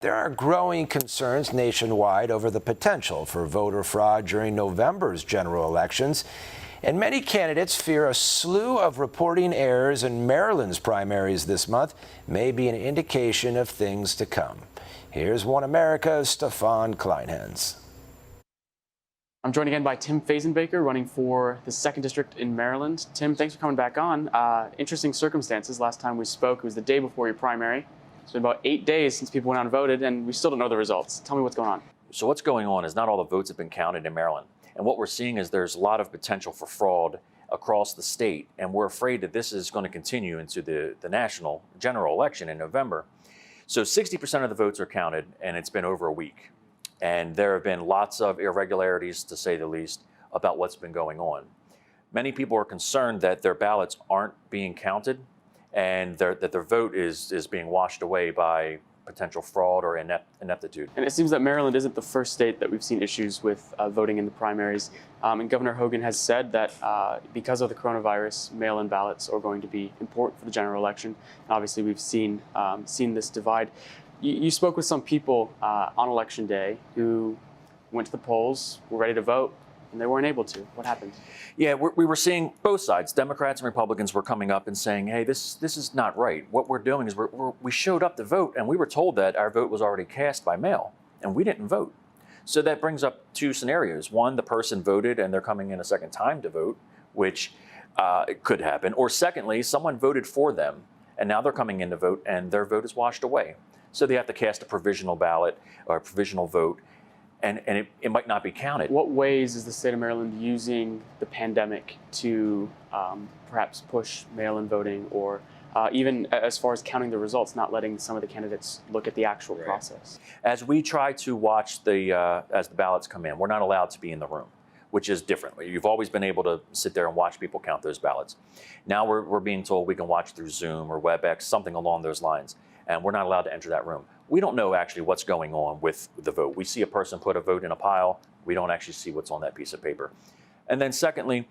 There are growing concerns nationwide over the potential for voter fraud during November's general elections, and many candidates fear a slew of reporting errors in Maryland's primaries this month may be an indication of things to come. Here's One America's Stefan Kleinhans. I'm joined again by Tim Fazenbaker, running for the 2nd District in Maryland. Tim, thanks for coming back on. Interesting circumstances. Last time we spoke, it was the day before your primary. It's been about 8 days since people went out and voted, and we still don't know the results. Tell me what's going on. So what's going on is not all the votes have been counted in Maryland. And what we're seeing is there's a lot of potential for fraud across the state, and we're afraid that this is going to continue into the national general election in November. So 60% of the votes are counted, and it's been over a week. And there have been lots of irregularities, to say the least, about what's been going on. Many people are concerned that their ballots aren't being counted and that their vote is being washed away by potential fraud or ineptitude. And it seems that Maryland isn't the first state that we've seen issues with voting in the primaries. And Governor Hogan has said that because of the coronavirus, mail-in ballots are going to be important for the general election. And obviously, we've seen this divide. You spoke with some people on Election Day who went to the polls, were ready to vote, and they weren't able to. What happened? Yeah, we were seeing both sides. Democrats and Republicans were coming up and saying, hey, this is not right. What we're doing is we showed up to vote, and we were told that our vote was already cast by mail, and we didn't vote. So that brings up two scenarios. One, the person voted, and they're coming in a second time to vote, which could happen. Or secondly, someone voted for them, and now they're coming in to vote, and their vote is washed away. So they have to cast a provisional ballot or a provisional vote, and it might not be counted. What ways is the state of Maryland using the pandemic to perhaps push mail-in voting, or even as far as counting the results, not letting some of the candidates look at the actual process? As we try to watch as the ballots come in, we're not allowed to be in the room, which is different. You've always been able to sit there and watch people count those ballots. Now we're being told we can watch through Zoom or WebEx, something along those lines, and we're not allowed to enter that room. We don't know actually what's going on with the vote. We see a person put a vote in a pile. We don't actually see what's on that piece of paper. And then secondly,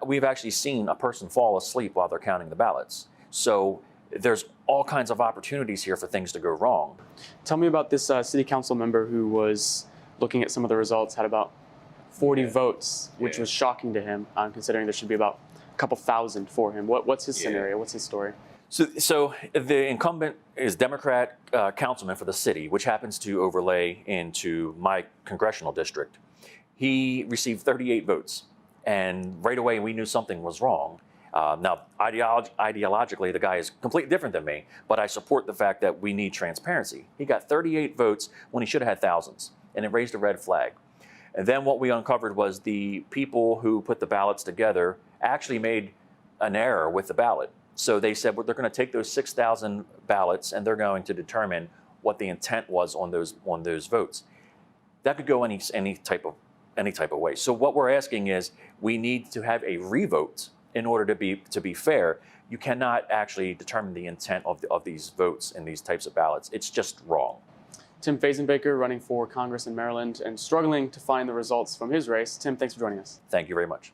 we've actually seen a person fall asleep while they're counting the ballots. So there's all kinds of opportunities here for things to go wrong. Tell me about this city council member who was looking at some of the results, had about 40 votes, which was shocking to him, considering there should be about a couple thousand for him. What's his scenario? What's his story? So the incumbent is Democrat councilman for the city, which happens to overlay into my congressional district. He received 38 votes, and right away we knew something was wrong. Now, ideologically, the guy is completely different than me, but I support the fact that we need transparency. He got 38 votes when he should have had thousands, and it raised a red flag. And then what we uncovered was the people who put the ballots together actually made an error with the ballot. So they said, well, they're going to take those 6,000 ballots and they're going to determine what the intent was on those votes. That could go any type of way. So what we're asking is we need to have a revote in order to be fair. You cannot actually determine the intent of these votes in these types of ballots. It's just wrong. Tim Fazenbaker, running for Congress in Maryland and struggling to find the results from his race. Tim, thanks for joining us. Thank you very much.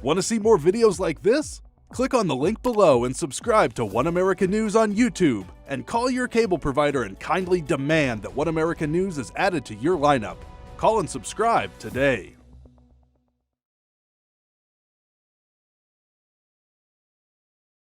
Want to see more videos like this? Click on the link below and subscribe to One America News on YouTube, and call your cable provider and kindly demand that One America News is added to your lineup. Call and subscribe today.